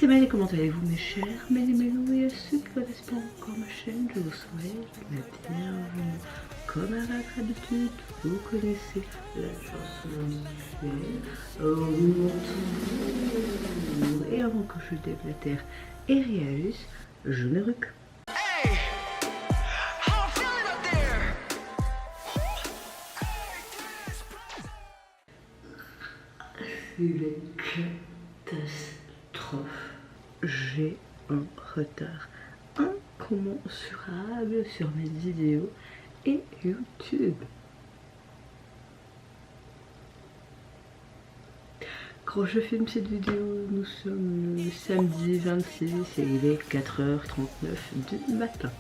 c'est Maëlle, comment allez-vous mes chers Méli-Mélou et à ceux qui ne connaissent pas encore ma chaîne, je vous souhaite la bienvenue. Comme à votre habitude, vous connaissez la chanson visuelle, et avant que je déblatère et réagisse, je me recule. C'est une catastrophe. J'ai un retard incommensurable sur mes vidéos et YouTube. Quand je filme cette vidéo, nous sommes le samedi 26 et il est 4h39 du matin.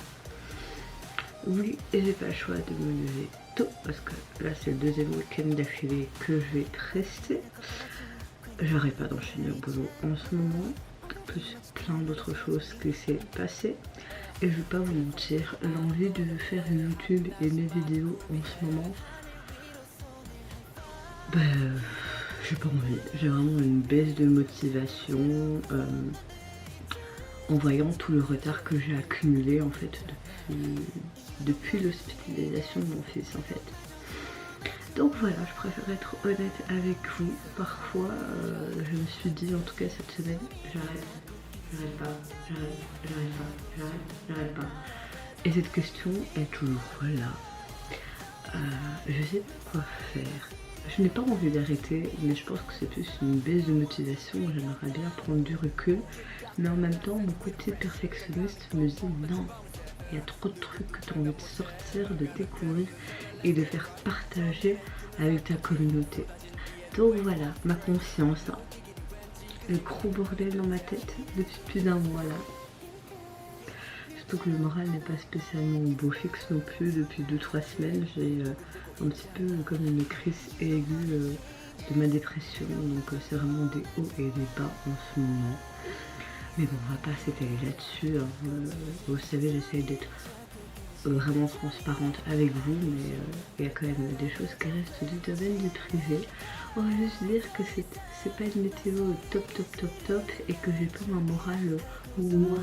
Oui, et j'ai pas le choix de me lever tôt parce que là c'est le deuxième week-end d'affilée que je vais rester. J'arrête pas d'enchaîner au boulot en ce moment, plus plein d'autres choses qui s'est passé. Et je vais pas vous mentir, l'envie de faire YouTube et mes vidéos en ce moment, j'ai pas envie. J'ai vraiment une baisse de motivation en voyant tout le retard que j'ai accumulé en fait depuis l'hospitalisation de mon fils en fait. Donc voilà, je préfère être honnête avec vous. Parfois, je me suis dit, en tout cas cette semaine, j'arrête pas. Et cette question est toujours là. Je sais pas quoi faire. Je n'ai pas envie d'arrêter, mais je pense que c'est plus une baisse de motivation. J'aimerais bien prendre du recul. Mais en même temps, mon côté perfectionniste me dit non. Il y a trop de trucs que tu as envie de sortir, de découvrir et de faire partager avec ta communauté. Donc voilà, ma conscience, hein. Le gros bordel dans ma tête depuis plus d'un mois là. Surtout que le moral n'est pas spécialement au beau fixe non plus depuis 2-3 semaines. J'ai un petit peu comme une crise aiguë de ma dépression. Donc c'est vraiment des hauts et des bas en ce moment. Mais bon, on va pas s'étaler là-dessus. Hein. Vous savez, j'essaie d'être vraiment transparente avec vous, mais il y a quand même des choses qui restent du domaine du privé. On va juste dire que c'est pas une météo top et que j'ai pas un moral waouh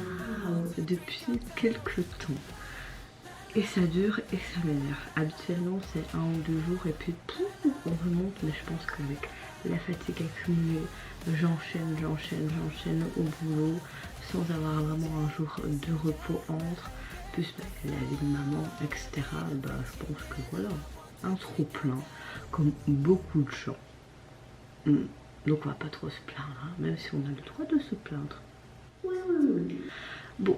depuis quelques temps. Et ça dure et ça m'énerve. Habituellement c'est 1 ou 2 jours et puis pouf, on remonte, mais je pense qu'avec la fatigue accumulée, j'enchaîne au boulot sans avoir vraiment un jour de repos entre, plus la vie de maman, etc. Je pense que voilà, un trop plein, comme beaucoup de gens. Donc on va pas trop se plaindre, hein, même si on a le droit de se plaindre. Oui. Bon.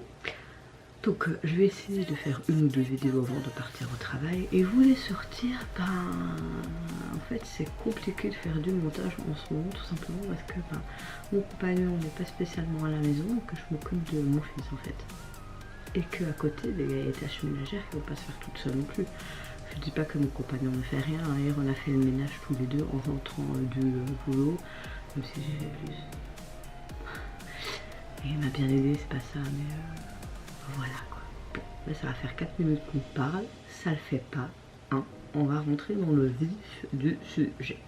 Donc je vais essayer de faire 1 ou 2 vidéos avant de partir au travail et vous les sortir, en fait c'est compliqué de faire du montage en ce moment tout simplement parce que mon compagnon n'est pas spécialement à la maison et que je m'occupe de mon fils en fait. Et qu'à côté il y a les tâches ménagères qui ne vont pas se faire toutes seules non plus. Je dis pas que mon compagnon ne fait rien, hier on a fait le ménage tous les deux en rentrant du boulot, même si j'ai il m'a bien aidé, c'est pas ça, mais voilà quoi. Bon, là ça va faire 4 minutes qu'on parle, ça le fait pas, hein. On va rentrer dans le vif du sujet.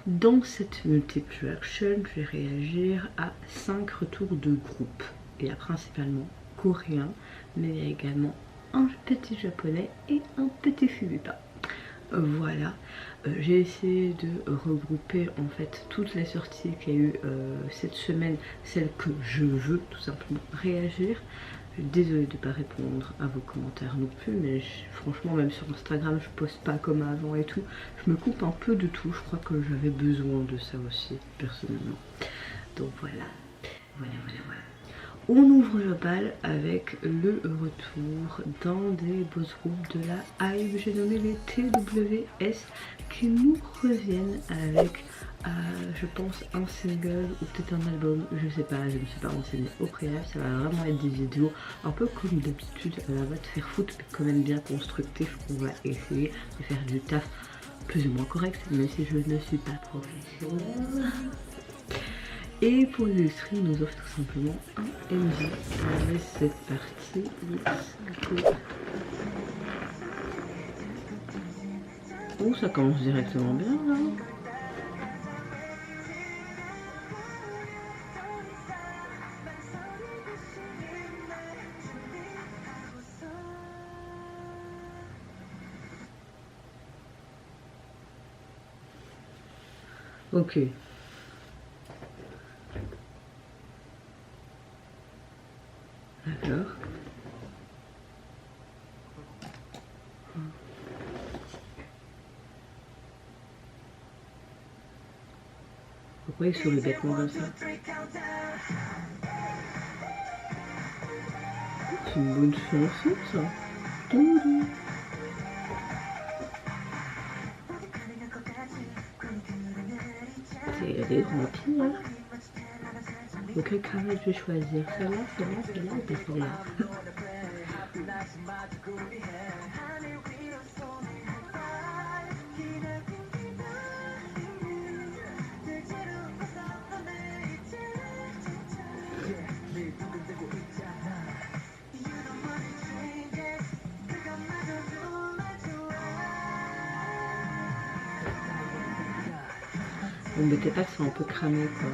Dans cette multiple action, je vais réagir à 5 retours de groupe. Il y a principalement coréen, mais il y a également un petit japonais et un petit philippin. Voilà, j'ai essayé de regrouper en fait toutes les sorties qu'il y a eu cette semaine, celles que je veux tout simplement réagir. Désolée de ne pas répondre à vos commentaires non plus, mais franchement même sur Instagram je poste pas comme avant et tout. Je me coupe un peu de tout, je crois que j'avais besoin de ça aussi personnellement. Donc voilà. On ouvre le bal avec le retour d'un des boss groupes de la hype, j'ai nommé les TWS, qui nous reviennent avec, je pense, un single ou peut-être un album, je sais pas, je ne me suis pas renseignée au préalable. Ça va vraiment être des vidéos un peu comme d'habitude, va te faire foutre, mais quand même bien constructif. On va essayer de faire du taf plus ou moins correct, même si je ne suis pas professionnelle. Et pour illustrer, il nous offre tout simplement un MJ. Allez, c'est parti. Oh, ça commence directement bien là. Ok. D'accord. Pourquoi il sourit bêtement comme ça? C'est une bonne chanson ça. C'est des grands pieds. Hein. Donc quelle cravate je vais choisir? Celle-là, celle-là, celle-là ou pas celle-là? Vous mettez pas que c'est un peu cramé quoi.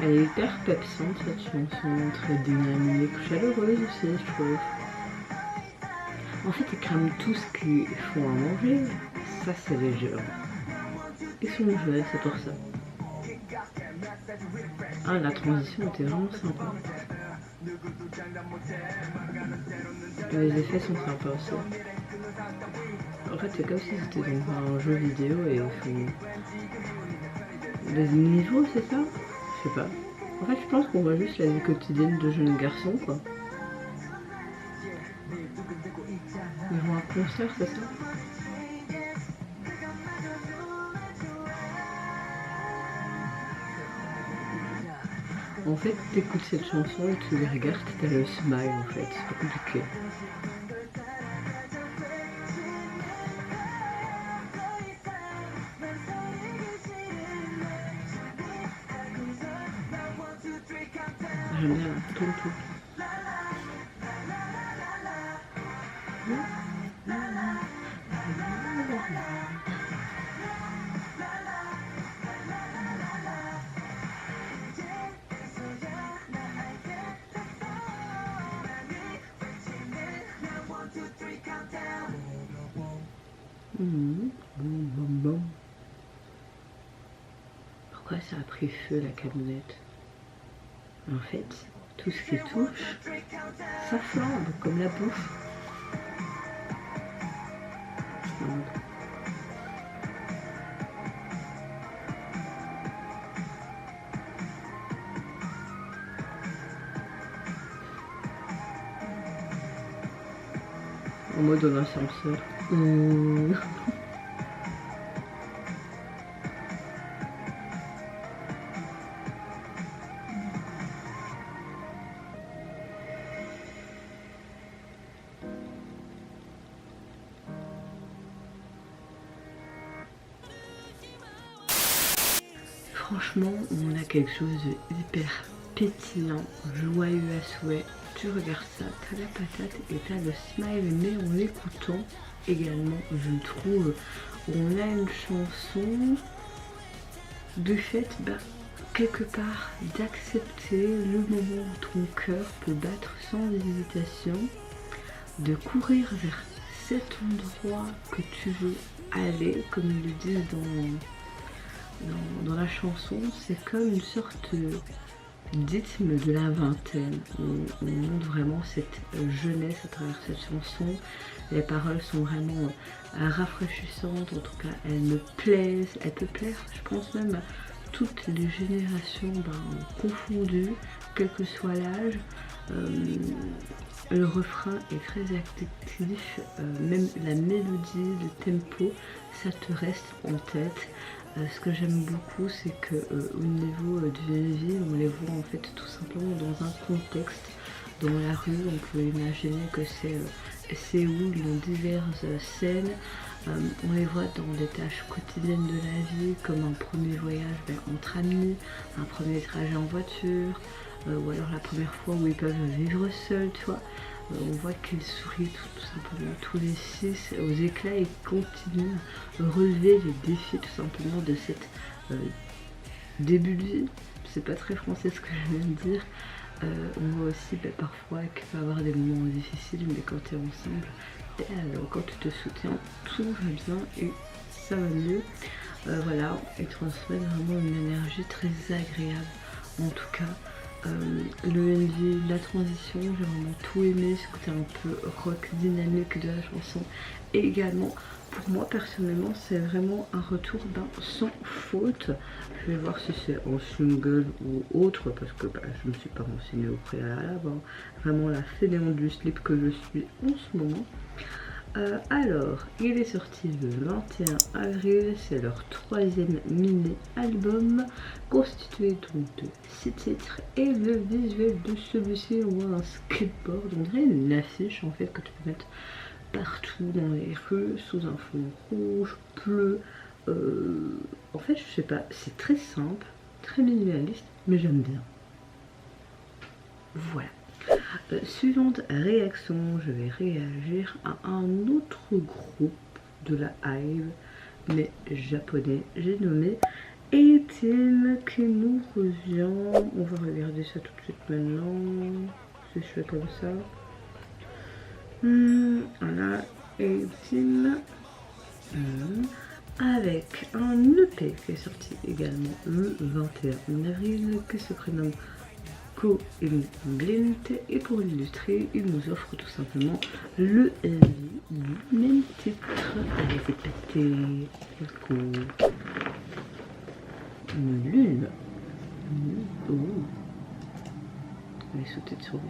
Elle est hyper pepsante cette chanson, très dynamique, chaleureuse aussi je trouve. En fait ils crament tout ce qu'ils font à manger, ça c'est les jeunes. Ils sont jeunes, c'est pour ça. Ah la transition était vraiment sympa. Les effets sont sympas aussi. En fait c'est comme si c'était dans un jeu vidéo et ils font des niveaux, c'est ça? Je sais pas. En fait je pense qu'on voit juste la vie quotidienne de jeunes garçons quoi. Ils vont à un concert, c'est ça? En fait, t'écoutes cette chanson et tu les regardes, t'as le smile en fait, c'est pas compliqué. J'aime bien tout le tout. Pourquoi ça a pris feu la camionnette? En fait, tout ce qui touche, ça flambe comme la bouffe. En mode dans l'ascenseur. Franchement, on a quelque chose de hyper pétillant, joyeux à souhait. Tu regardes ça, t'as la patate et t'as le smile, mais en l'écoutant également, je trouve, on a une chanson du fait, quelque part, d'accepter le moment où ton cœur peut battre sans hésitation, de courir vers cet endroit que tu veux aller, comme ils le disent dans la chanson, c'est comme une sorte d'rythme de la vingtaine. On montre vraiment cette jeunesse à travers cette chanson. Les paroles sont vraiment rafraîchissantes, en tout cas elles me plaisent, elles peuvent plaire, je pense même à toutes les générations confondues, quel que soit l'âge. Le refrain est très actif, même la mélodie, le tempo, ça te reste en tête. Ce que j'aime beaucoup, c'est que au niveau du vie, on les voit en fait tout simplement dans un contexte. Dans la rue, on peut imaginer que c'est Séoul, dans diverses scènes. On les voit dans des tâches quotidiennes de la vie, comme un premier voyage entre amis, un premier trajet en voiture, ou alors la première fois où ils peuvent vivre seuls, tu vois. On voit qu'ils sourient tout simplement tous les 6 aux éclats et continuent à relever les défis tout simplement de cette début de vie. C'est pas très français ce que je viens de dire. On voit aussi parfois qu'il peut y avoir des moments difficiles, mais quand tu es ensemble, alors quand tu te soutiens, tout va bien et ça va mieux. Voilà, ils transmettent vraiment une énergie très agréable. En tout cas, le MV, la transition, j'ai vraiment tout aimé, ce côté un peu rock dynamique de la chanson. Et également, pour moi personnellement, c'est vraiment un retour d'un sans faute. Je vais voir si c'est en single ou autre, parce que je ne me suis pas renseignée au préalable. Hein. Vraiment la fainéante du slip que je suis en ce moment. Alors, il est sorti le 21 avril, c'est leur 3e mini-album, constitué donc de 6 titres, et le visuel de celui-ci, on voit un skateboard, on dirait une affiche en fait que tu peux mettre partout dans les rues, sous un fond rouge, bleu, en fait je sais pas, c'est très simple, très minimaliste, mais j'aime bien. Voilà. Suivante réaction, je vais réagir à un autre groupe de la Hive, mais japonais. J'ai nommé A-Team qui nous revient. On va regarder ça tout de suite maintenant. Si je fais comme ça. Voilà, A-Team. Avec un EP qui est sorti également le 21 avril, qui se prénomme Go in Glint, et pour l'illustrer, il nous offre tout simplement le MV du même titre. Allez, c'est pété. Une lune. Oh. Elle est sautée de souris.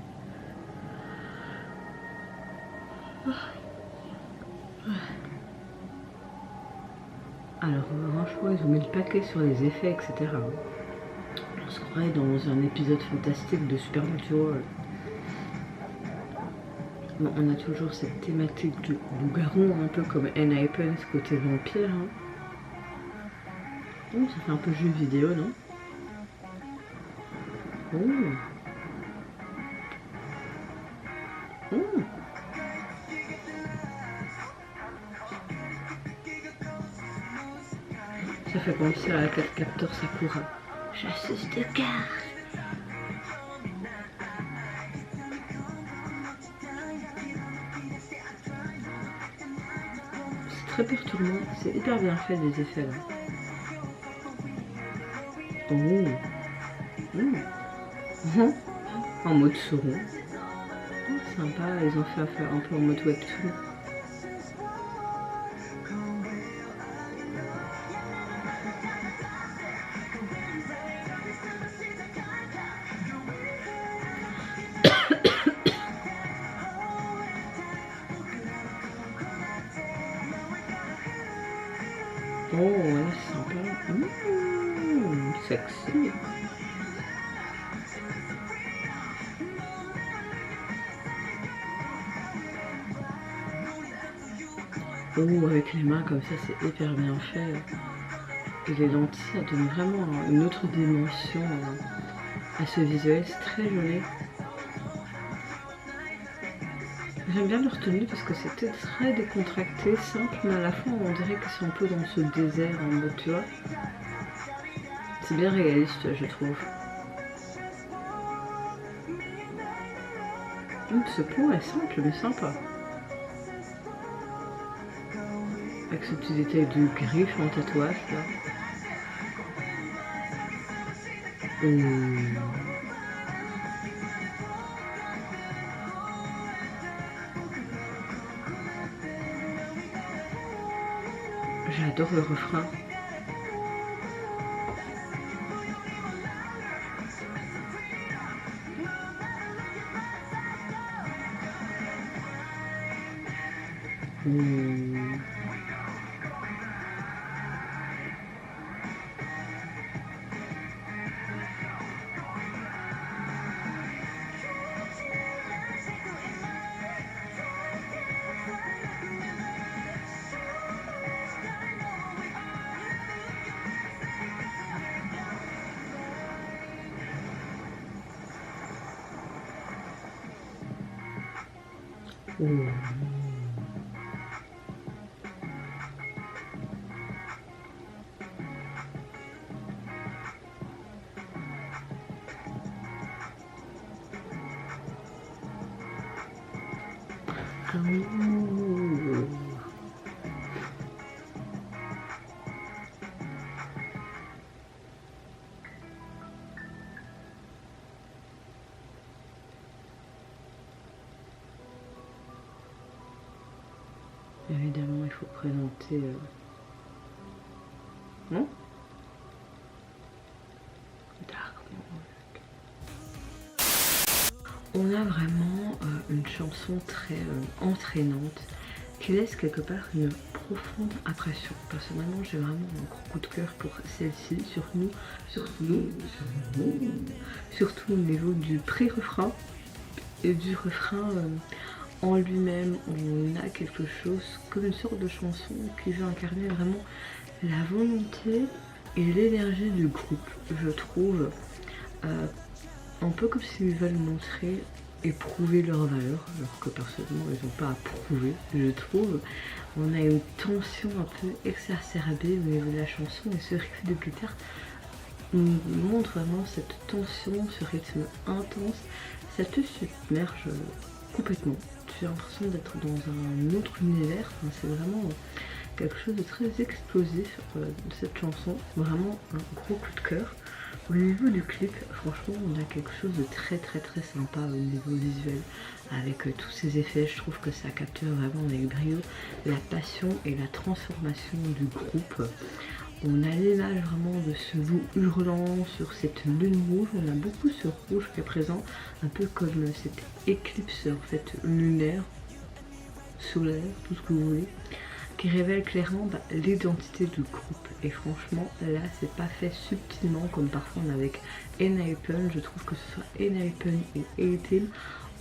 Alors franchement, ils ont mis le paquet sur les effets, etc. On se croirait dans un épisode fantastique de Supernatural. Bon, on a toujours cette thématique du loup-garou, un peu comme N.A.P.N, ce côté vampire. Hein. Oh, ça fait un peu jeu vidéo, non? Oh. Oh. Ça fait penser à la carte capteur Sakura. Chasseuse de cartes. C'est très perturbant, c'est hyper bien fait les effets là. Oh. En mode sauron. Oh, sympa, ils ont fait affaire un peu en mode webtoon. Oh, ouais, sympa. Sexy. Oh, avec les mains comme ça, c'est hyper bien fait. Et les lentilles, ça donne vraiment une autre dimension à ce visuel. C'est très joli. J'aime bien leur tenue parce que c'était très décontracté, simple, mais à la fois on dirait que c'est un peu dans ce désert en mode, tu vois. C'est bien réaliste, je trouve. Ce pont est simple mais sympa. Avec ce petit détail de griffe en tatouage là. J'adore le refrain. Évidemment, il faut présenter... Non? Dark Mode. On a vraiment une chanson très entraînante qui laisse quelque part une profonde impression. Personnellement, j'ai vraiment un gros coup de cœur pour celle-ci, surtout au niveau du pré-refrain et du refrain en lui-même. On a quelque chose comme une sorte de chanson qui veut incarner vraiment la volonté et l'énergie du groupe, je trouve. Un peu comme s'ils veulent montrer et prouver leur valeur, alors que personnellement ils n'ont pas à prouver, je trouve. On a une tension un peu exacerbée au niveau de la chanson et ce riff de guitare nous montre vraiment cette tension, ce rythme intense. Ça te submerge complètement. Tu as l'impression d'être dans un autre univers. Enfin, c'est vraiment quelque chose de très explosif de cette chanson. Vraiment un gros coup de cœur. Au niveau du clip, franchement, on a quelque chose de très sympa au niveau visuel. Avec tous ces effets, je trouve que ça capture vraiment avec brio la passion et la transformation du groupe. On a l'image vraiment de ce loup hurlant sur cette lune rouge. On a beaucoup ce rouge qui est présent, un peu comme cette éclipse en fait lunaire, solaire, tout ce que vous voulez, qui révèle clairement l'identité du groupe. Et franchement, là, c'est pas fait subtilement comme parfois on a avec Enhypen. Je trouve que ce soit Enhypen et A-Team,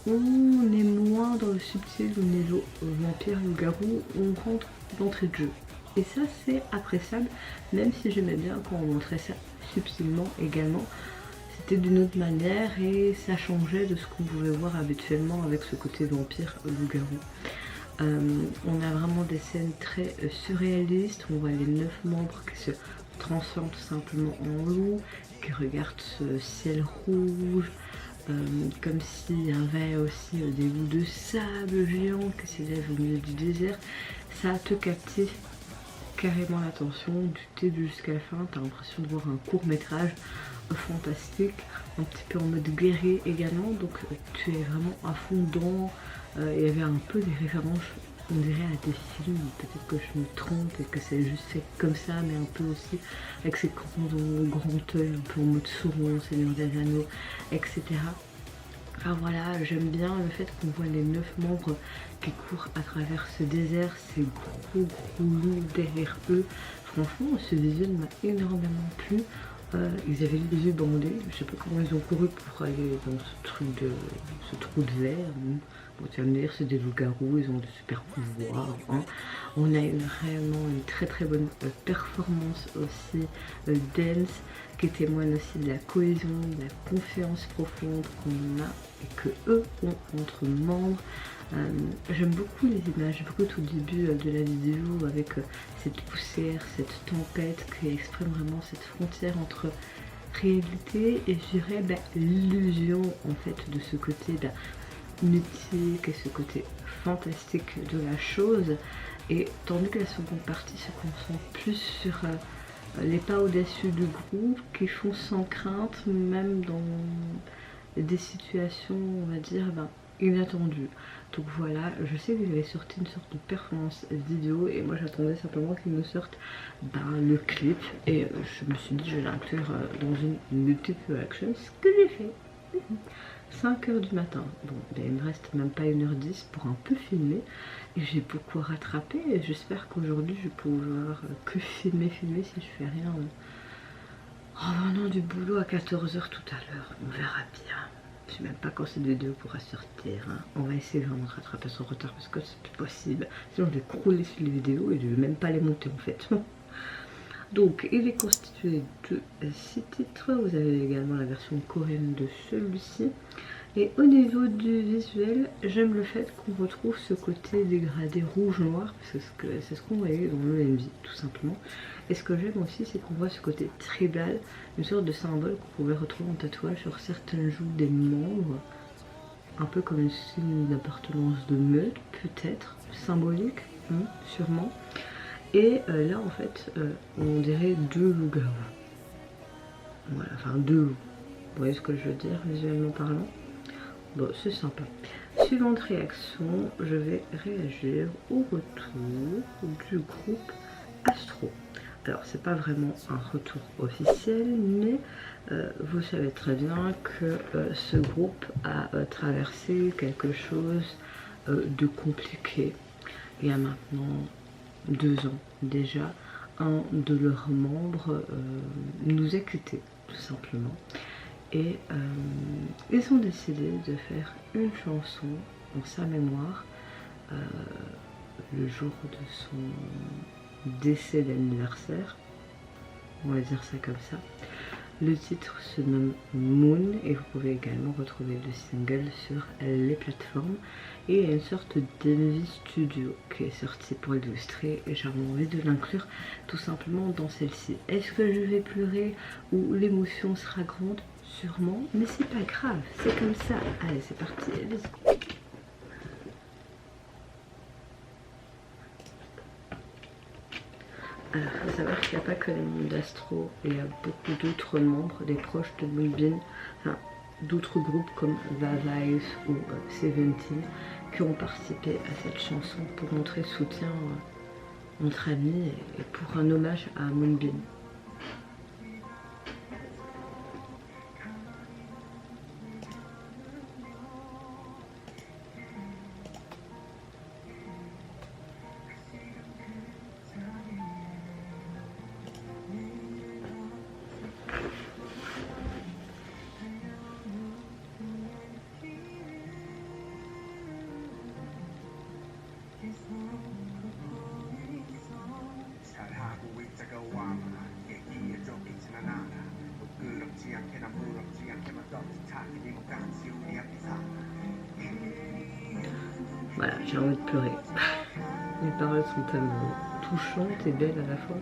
on est moins dans le subtil au niveau vampire loup-garou, on rentre d'entrée de jeu. Et ça, c'est appréciable, même si j'aimais bien quand on montrait ça subtilement également. C'était d'une autre manière et ça changeait de ce qu'on pouvait voir habituellement avec ce côté vampire loup-garou. On a vraiment des scènes très surréalistes. On voit les 9 membres qui se transforment tout simplement en loup, qui regardent ce ciel rouge, comme s'il y avait aussi des loups de sable géants qui s'élèvent au milieu du désert. Ça te captive carrément l'attention du début jusqu'à la fin. T'as l'impression de voir un court métrage fantastique, un petit peu en mode guerrier également, donc tu es vraiment à fond dans. Il y avait un peu des références, on dirait à des films, peut-être que je me trompe et que c'est juste fait comme ça, mais un peu aussi avec ses grands œils, un peu en mode Sauron, Seigneur des Anneaux, etc. Enfin voilà, j'aime bien le fait qu'on voit les 9 membres qui courent à travers ce désert, ces gros loups derrière eux. Franchement, ce visuel m'a énormément plu. Ils avaient les yeux bandés, je sais pas comment ils ont couru pour aller dans ce trou de verre. Bon, tu vas me dire, c'est des loups-garous, ils ont de super pouvoirs. Hein. On a réellement une très bonne performance aussi dance, qui témoigne aussi de la cohésion, de la confiance profonde qu'on a et que eux ont entre membres. J'aime beaucoup les images, beaucoup tout le début de la vidéo avec cette poussière, cette tempête qui exprime vraiment cette frontière entre réalité et je dirais l'illusion en fait de ce côté mythique et ce côté fantastique de la chose. Et tandis que la seconde partie se concentre plus sur les pas audacieux du groupe qui font sans crainte, même dans des situations, on va dire, inattendues. Donc voilà, je sais qu'ils avaient sorti une sorte de performance vidéo et moi j'attendais simplement qu'ils me sortent le clip et je me suis dit je vais l'inclure dans une multi-action, ce que j'ai fait. 5h du matin, bon il me reste même pas 1h10 pour un peu filmer et j'ai beaucoup à rattraper et j'espère qu'aujourd'hui je vais pouvoir que filmer si je fais rien en revenant du boulot à 14h tout à l'heure, on verra bien. Je sais même pas quand cette vidéo pourra sortir, hein. On va essayer vraiment de rattraper son retard parce que c'est plus possible, sinon je vais crouler sur les vidéos et je vais même pas les monter en fait. Donc il est constitué de 6 titres, vous avez également la version coréenne de celui-ci. Et au niveau du visuel, j'aime le fait qu'on retrouve ce côté dégradé rouge-noir, c'est ce qu'on voyait dans l'OMV tout simplement. Et ce que j'aime aussi, c'est qu'on voit ce côté tribal, une sorte de symbole qu'on pouvait retrouver en tatouage sur certaines joues des membres, un peu comme une signe d'appartenance de meute, peut-être, symbolique, sûrement. Et là en fait, on dirait 2 loups-garous. Voilà, enfin 2 loups. Vous voyez ce que je veux dire, visuellement parlant? Bon, c'est sympa. Suivante réaction, je vais réagir au retour du groupe Astro. Alors c'est pas vraiment un retour officiel, mais vous savez très bien que ce groupe a traversé quelque chose de compliqué. Il y a maintenant 2 ans déjà, un de leurs membres nous a quittés tout simplement. Et ils ont décidé de faire une chanson en sa mémoire le jour de son décès d'anniversaire, on va dire ça comme ça. Le titre se nomme Moon et vous pouvez également retrouver le single sur les plateformes. Et il y a une sorte d'MV studio qui est sorti pour illustrer et j'avais envie de l'inclure tout simplement dans celle-ci. Est-ce que je vais pleurer ou l'émotion sera grande? Sûrement, mais c'est pas grave, c'est comme ça. Allez, c'est parti, let's go. Alors, il faut savoir qu'il n'y a pas que les membres d'Astro, il y a beaucoup d'autres membres, des proches de Moonbin, enfin, d'autres groupes comme Vavive ou Seventeen qui ont participé à cette chanson pour montrer soutien entre amis et pour un hommage à Moonbin. Voilà, j'ai envie de pleurer. Les paroles sont tellement touchantes et belles à la fois.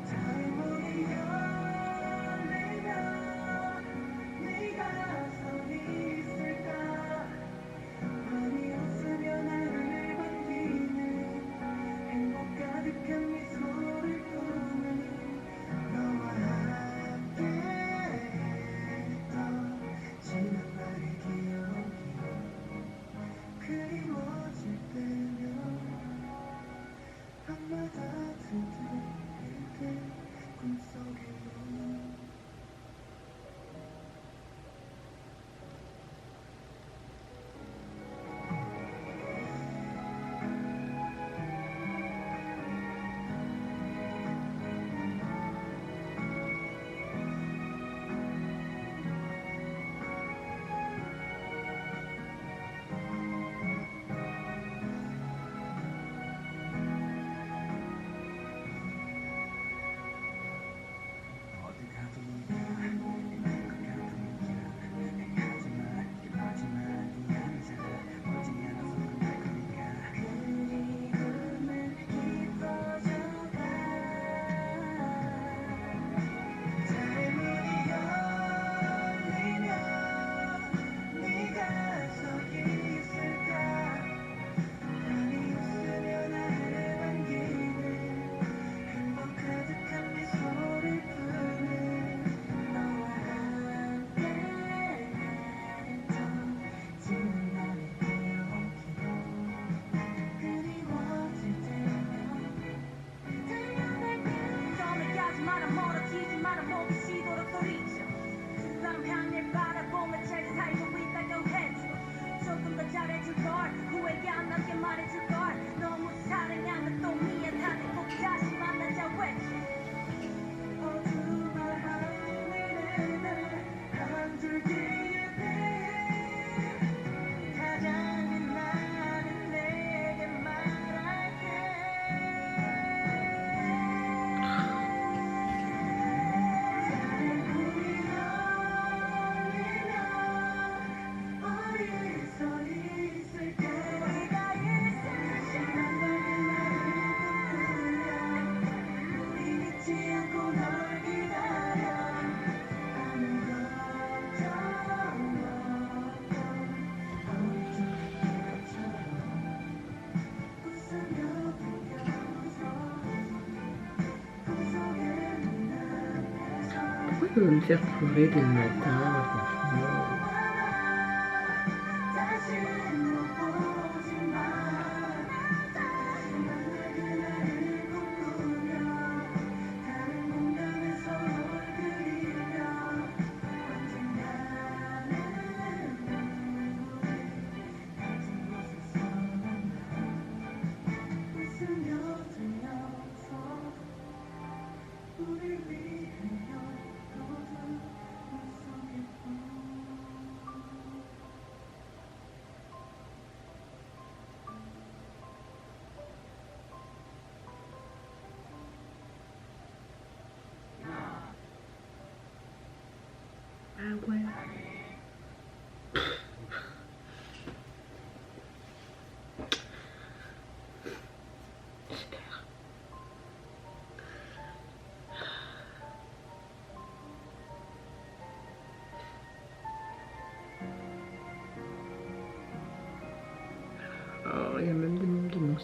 Pourquoi me faire pleurer dès le matin, franchement?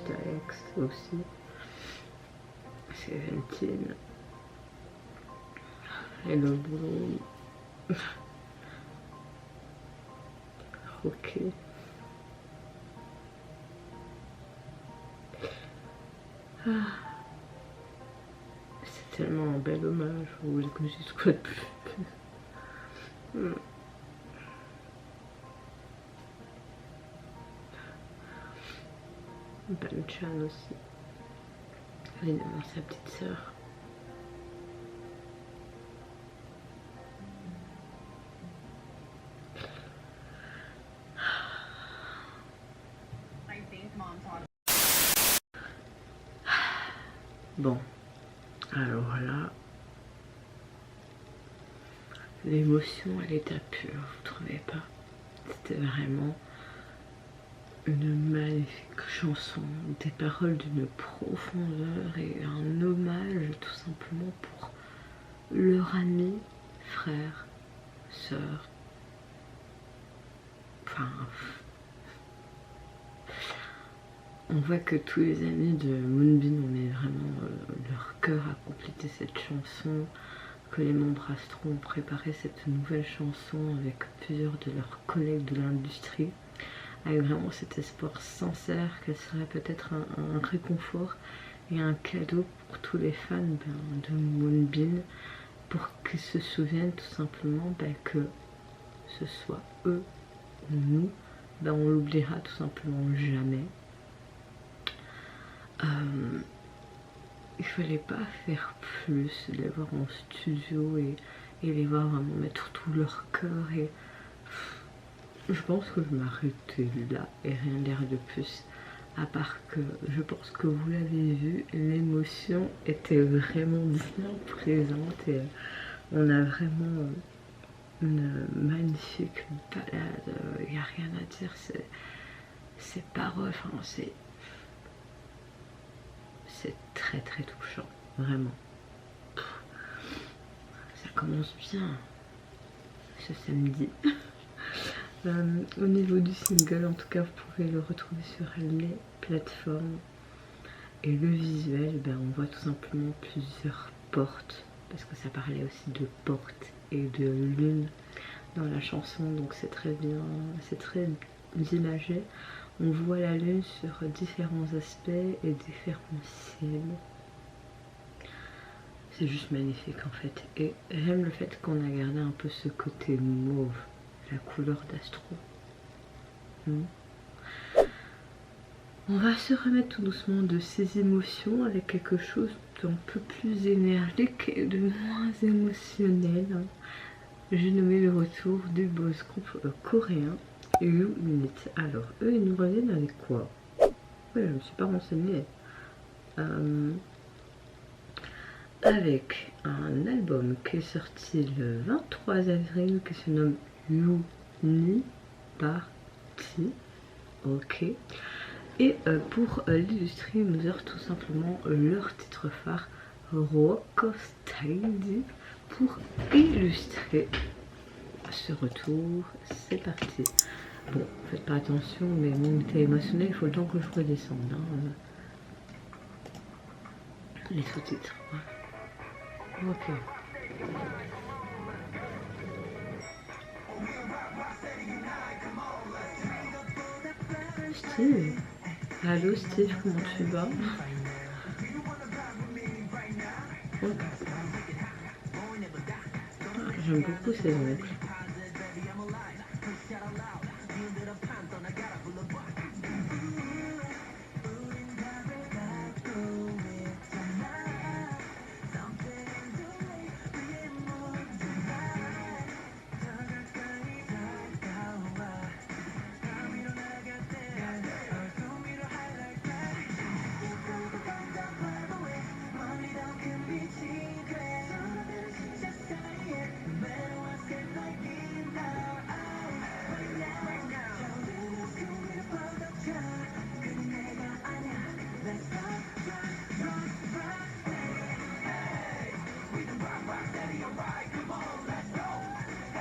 Monsta X aussi. Seventeen. Hello Bloom. Ok. C'est tellement un bel hommage. Vous voulez que je dise quoi de plus? Banchan aussi. Évidemment sa petite sœur. Bon, alors là, l'émotion elle était pure, vous trouvez pas? C'était vraiment une magnifique chanson, des paroles d'une profondeur et un hommage tout simplement pour leur ami, frère, sœur, enfin... On voit que tous les amis de Moonbin ont mis vraiment leur cœur à compléter cette chanson, que les membres Astro ont préparé cette nouvelle chanson avec plusieurs de leurs collègues de l'industrie, avec vraiment cet espoir sincère qu'elle serait peut-être un réconfort et un cadeau pour tous les fans de Moonbin, pour qu'ils se souviennent tout simplement que ce soit eux ou nous, on l'oubliera tout simplement jamais. Il fallait pas faire plus, les voir en studio et les voir vraiment mettre tout leur cœur, et je pense que je m'arrêtais là et rien dire de plus, à part que je pense que vous l'avez vu, l'émotion était vraiment bien présente et on a vraiment une magnifique balade, il n'y a rien à dire, ces paroles, enfin c'est très très touchant, vraiment. Ça commence bien ce samedi. Au niveau du single, en tout cas, vous pouvez le retrouver sur les plateformes. Et le visuel, on voit tout simplement plusieurs portes, parce que ça parlait aussi de portes et de lune dans la chanson, donc c'est très bien, c'est très imagé. On voit la lune sur différents aspects et différents ciels. C'est juste magnifique en fait. Et j'aime le fait qu'on a gardé un peu ce côté mauve, la couleur d'Astro. On va se remettre tout doucement de ces émotions avec quelque chose d'un peu plus énergique et de moins émotionnel. J'ai nommé le retour du boys group coréen U-Unit. Alors, eux, ils nous reviennent avec quoi? Ouais, je ne me suis pas renseignée. Avec un album qui est sorti le 23 avril, qui se nomme Uni Party. Ok. Et pour l'illustrer, ils nous offrent tout simplement leur titre phare, Rocksteady, pour illustrer ce retour. C'est parti. Bon, faites pas attention, mais mon état émotionnel, il faut le temps que je redescende. Les sous-titres. Ok. Steve. Allô Steve, comment tu vas? Okay. J'aime beaucoup ces ongles.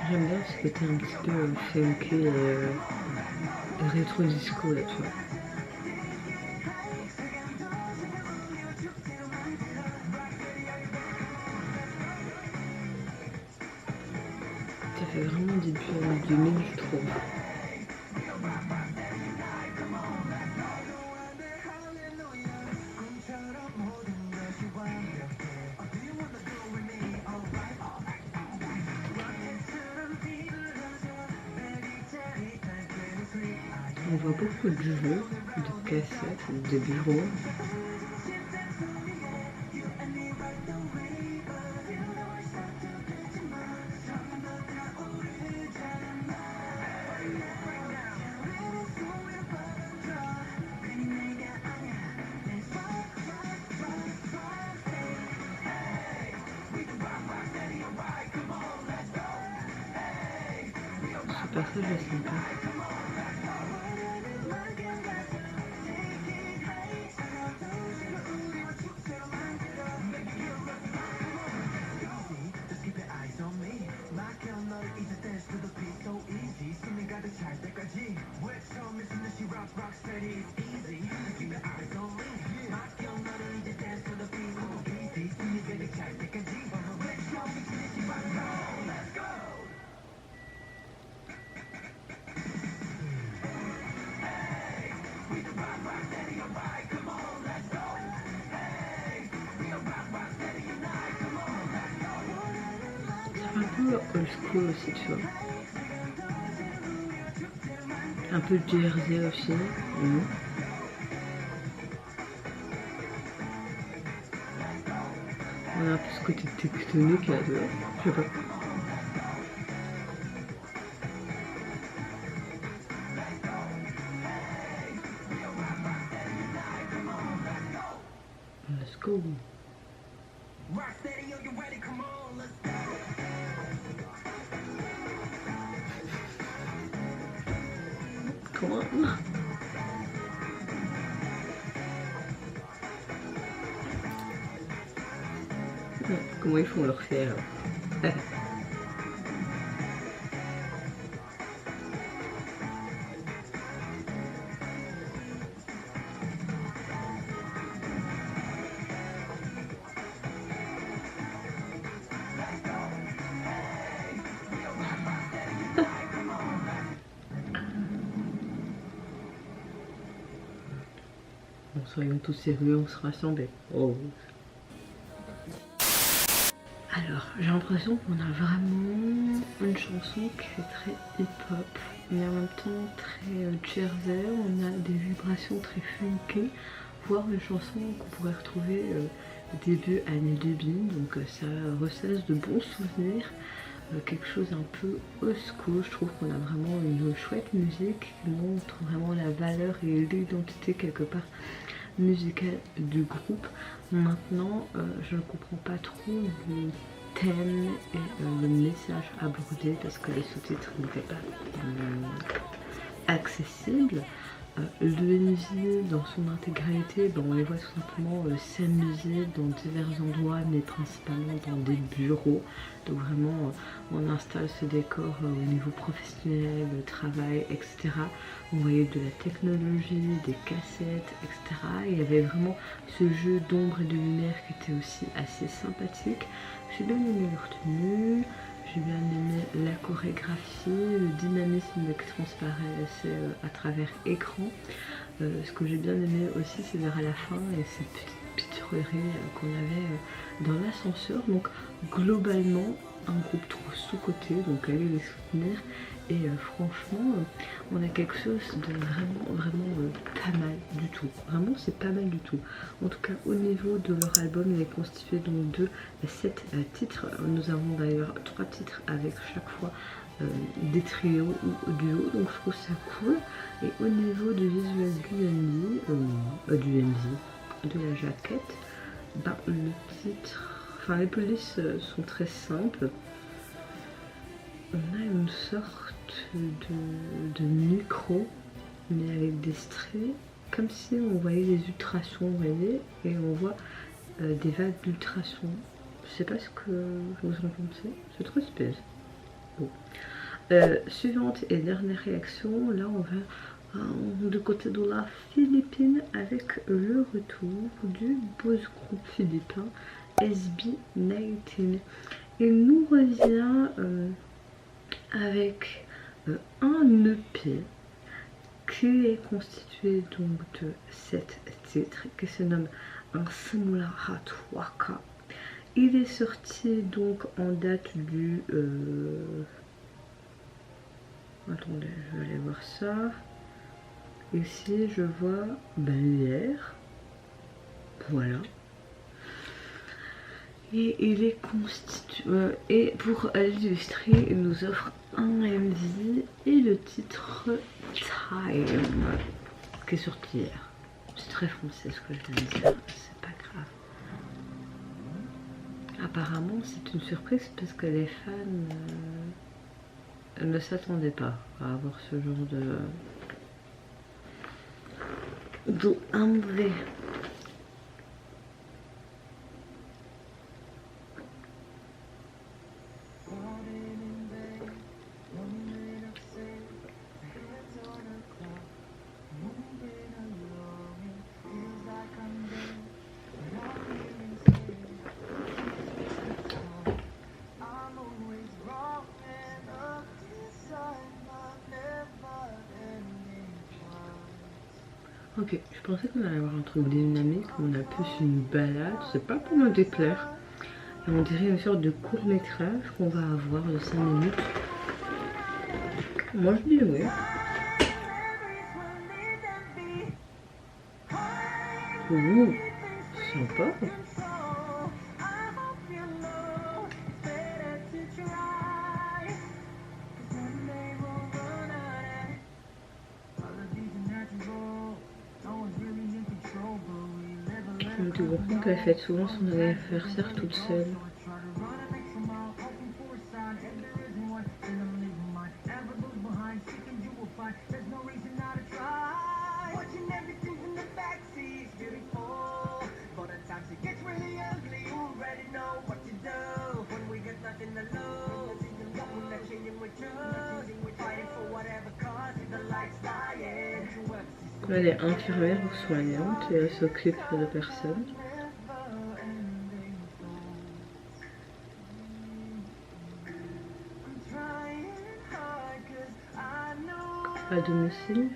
J'aime bien ce côté un petit peu funky et rétro disco là, tu vois. 2000 je trouve. On voit beaucoup de jeux, de cassettes, de bureaux. Ce passage est sympa. Un peu old school aussi, tu vois. Un peu Jersey aussi. On a un peu ce côté tectonique là, je sais pas. Let's go. Comment? Comment ils font leur fier? Bon, soyons tous sérieux, on se rassemble. Oh. Alors, j'ai l'impression qu'on a vraiment une chanson qui est très hip-hop, mais en même temps très Jersey. On a des vibrations très funky, voire une chanson qu'on pourrait retrouver début année 2000, donc ça ressasse de bons souvenirs. Quelque chose un peu old school. Je trouve qu'on a vraiment une chouette musique qui montre vraiment la valeur et l'identité quelque part musicale du groupe. Maintenant, je ne comprends pas trop le thème et le message abordé parce que les sous-titres n'étaient pas accessibles. L'ENJ dans son intégralité, on les voit tout simplement s'amuser dans divers endroits, mais principalement dans des bureaux. Donc vraiment, on installe ce décor au niveau professionnel, le travail, etc. On voyait de la technologie, des cassettes, etc. Il y avait vraiment ce jeu d'ombre et de lumière qui était aussi assez sympathique. J'ai bien aimé leur tenue. J'ai bien aimé la chorégraphie, le dynamisme qui transparaissait à travers écran. Ce que j'ai bien aimé aussi, c'est vers la fin et cette petite pitrerie qu'on avait dans l'ascenseur. Donc globalement, un groupe trop sous-coté, donc allez les soutenir. Et franchement, on a quelque chose de vraiment pas mal du tout. Vraiment, c'est pas mal du tout. En tout cas, au niveau de leur album, il est constitué donc de 7 titres. Nous avons d'ailleurs 3 titres avec chaque fois des trios ou duos, donc je trouve ça cool. Et au niveau du visuel du MV, de la jaquette, le titre, enfin les polices sont très simples. On a une sorte de micro, mais avec des straits, comme si on voyait des ultrasons, vous voyez, et on voit des vagues d'ultrasons. Je sais pas ce que vous en pensez, c'est trop spécial. Bon. Suivante et dernière réaction, là on va du côté de la Philippine avec le retour du beau groupe philippin SB19. Il nous revient avec un EP qui est constitué donc de 7 titres qui se nomme Un Simula Hatwaka. Il est sorti donc en date du... Attendez, je vais aller voir ça. Ici, je vois hier. Voilà. Et il est constitué... et pour l'illustrer, il nous offre un MV et le titre Time, qui est sorti hier. C'est très français ce que je viens de dire, c'est pas grave. Apparemment, c'est une surprise parce que les fans ne s'attendaient pas à avoir ce genre de MV. Ok, je pensais qu'on allait avoir un truc dynamique, on a plus une balade, c'est pas pour me déplaire. Et on dirait une sorte de court métrage qu'on va avoir de 5 minutes. Moi je dis oui. Ouh, sympa. Je me dis beaucoup qu'elle fête souvent son anniversaire toute seule. Elle est infirmière ou soignante et elle s'occupe de personnes. À domicile.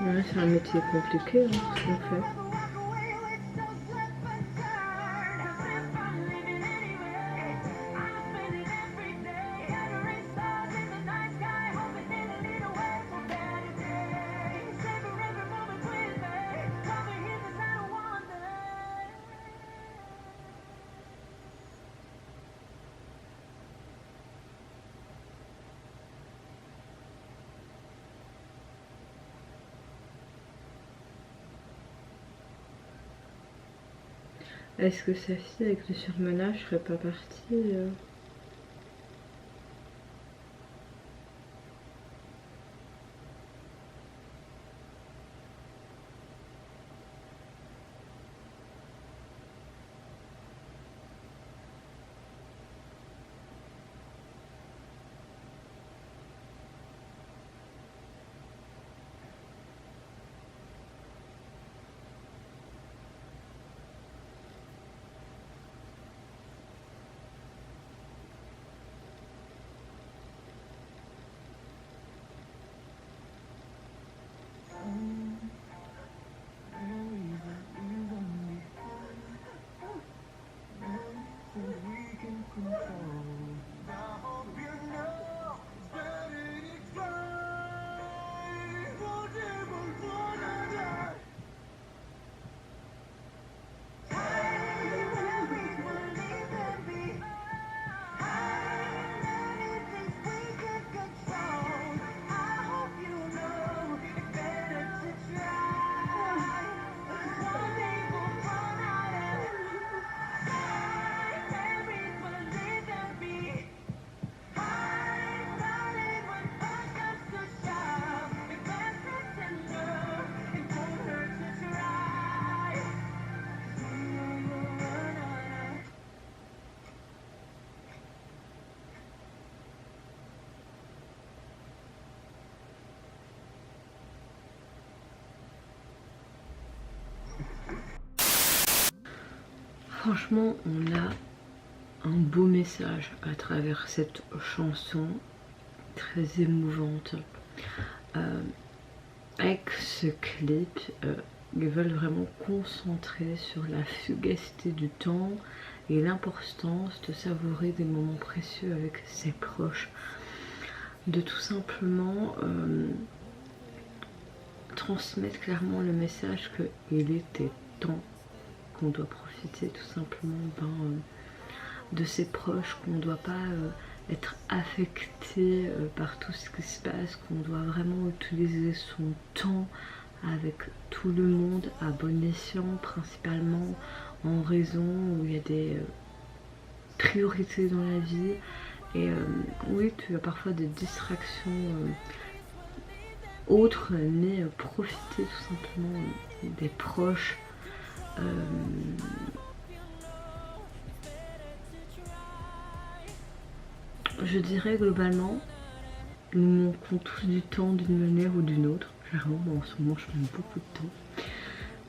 Ouais, c'est un métier compliqué, hein, ce qu'on fait. Est-ce que sa fille avec le surmenage serait pas partie Franchement, on a un beau message à travers cette chanson, très émouvante. Avec ce clip, ils veulent vraiment concentrer sur la fugacité du temps et l'importance de savourer des moments précieux avec ses proches. De tout simplement transmettre clairement le message qu'il était temps, qu'on doit profiter tout simplement de ses proches, qu'on ne doit pas être affecté par tout ce qui se passe, qu'on doit vraiment utiliser son temps avec tout le monde à bon escient, principalement en raison où il y a des priorités dans la vie. Et oui, tu as parfois des distractions autres, mais profiter tout simplement des proches. Je dirais globalement, nous manquons tous du temps d'une manière ou d'une autre. Clairement, moi en ce moment je manque beaucoup de temps.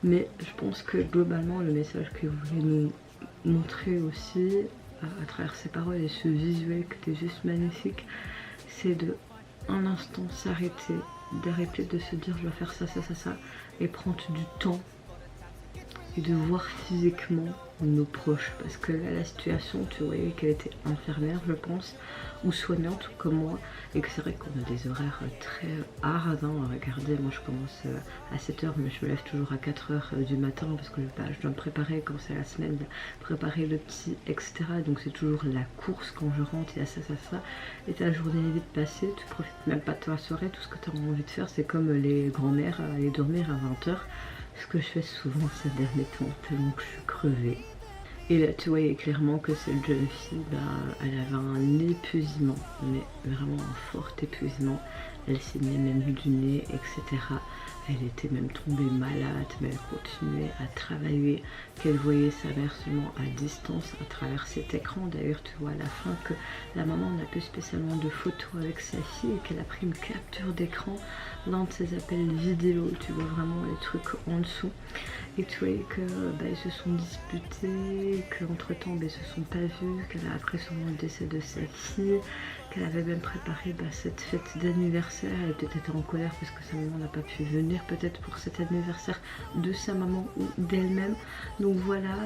Mais je pense que globalement le message que vous voulez nous montrer aussi à travers ces paroles et ce visuel qui était juste magnifique, c'est de un instant s'arrêter, d'arrêter de se dire je dois faire ça, ça, ça, ça, et prendre du temps et de voir physiquement nos proches, parce que là la situation, tu voyais qu'elle était infirmière je pense, ou soignante comme moi, et que c'est vrai qu'on a des horaires très hard, hein. Regardez, moi je commence à 7 h mais je me lève toujours à 4 h du matin parce que je dois me préparer quand c'est la semaine, préparer le petit, etc. Donc c'est toujours la course quand je rentre, il y a ça, ça, ça, et ta journée est vite passée, tu profites même pas de ta soirée, tout ce que tu as envie de faire c'est comme les grands-mères, aller dormir à 20 h, ce que je fais souvent ces derniers temps, tellement que je suis crevée. Et là tu voyais clairement que cette jeune fille, elle avait un épuisement, mais vraiment un fort épuisement. Elle saignait même du nez, etc. Elle était même tombée malade, mais elle continuait à travailler, qu'elle voyait sa mère seulement à distance à travers cet écran. D'ailleurs tu vois à la fin que la maman n'a plus spécialement de photos avec sa fille et qu'elle a pris une capture d'écran, l'un de ses appels vidéo, tu vois vraiment les trucs en dessous. Et tu voyais que ils se sont disputés, qu'entre temps ils se sont pas vus, qu'elle a appris sûrement le décès de sa fille, qu'elle avait même préparé cette fête d'anniversaire. Elle a peut-être été en colère parce que sa maman n'a pas pu venir peut-être pour cet anniversaire de sa maman ou d'elle-même. Donc voilà,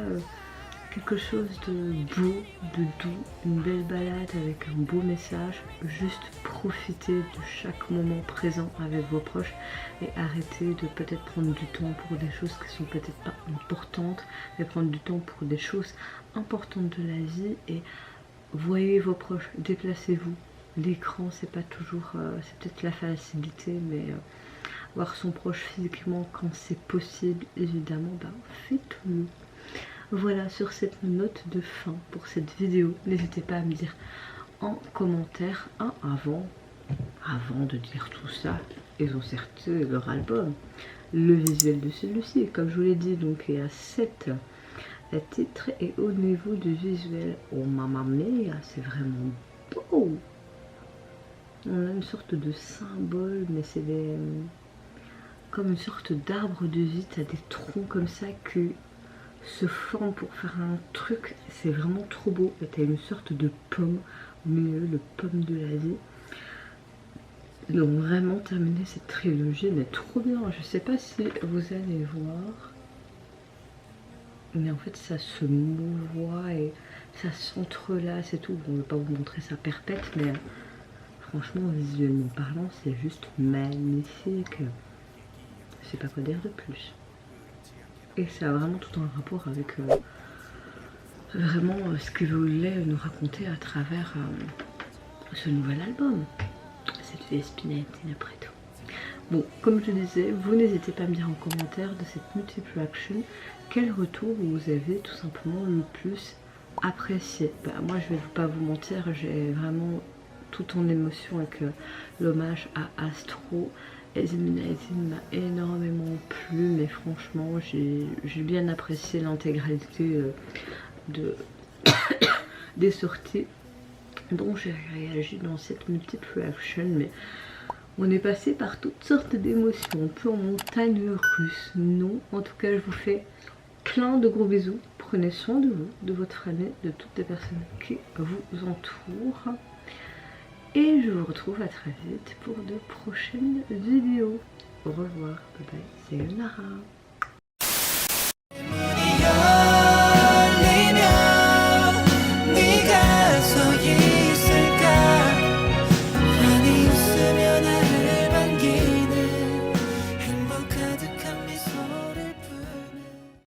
quelque chose de beau, de doux, une belle balade avec un beau message. Juste profiter de chaque moment présent avec vos proches et arrêter de peut-être prendre du temps pour des choses qui sont peut-être pas importantes, mais prendre du temps pour des choses importantes de la vie. Et voyez vos proches, déplacez-vous. L'écran c'est pas toujours, c'est peut-être la facilité, mais voir son proche physiquement quand c'est possible, évidemment, faites-le. Voilà, sur cette note de fin pour cette vidéo, n'hésitez pas à me dire en commentaire, avant de dire tout ça, ils ont sorti leur album, le visuel de celui-ci, comme je vous l'ai dit, donc il y a 7 titres, et au niveau du visuel, oh mamma mia, c'est vraiment beau. On a une sorte de symbole, mais c'est comme une sorte d'arbre de vie, t'as des troncs comme ça que se forment pour faire un truc, c'est vraiment trop beau. Et t'as une sorte de pomme au milieu, le pomme de la vie. Donc vraiment terminer cette trilogie, mais trop bien. Je sais pas si vous allez voir, mais en fait ça se mouvoie et ça s'entrelace et tout. Bon, je vais pas vous montrer ça perpète, mais franchement visuellement parlant c'est juste magnifique. Je sais pas quoi dire de plus. Et ça a vraiment tout un rapport avec vraiment ce que vous voulez nous raconter à travers ce nouvel album. Cette fille Spinetta après tout. Bon, comme je disais, vous n'hésitez pas à me dire en commentaire de cette multiple action quel retour vous avez tout simplement le plus apprécié. Moi je vais pas vous mentir, j'ai vraiment tout en émotion avec l'hommage à Astro. Illuminating m'a énormément plu, mais franchement j'ai bien apprécié l'intégralité des sorties dont j'ai réagi dans cette multiple action. Mais on est passé par toutes sortes d'émotions, un peu en montagne russe. Non, en tout cas je vous fais plein de gros bisous, prenez soin de vous, de votre famille, de toutes les personnes qui vous entourent. Et je vous retrouve à très vite pour de prochaines vidéos. Au revoir, bye bye, sayonara.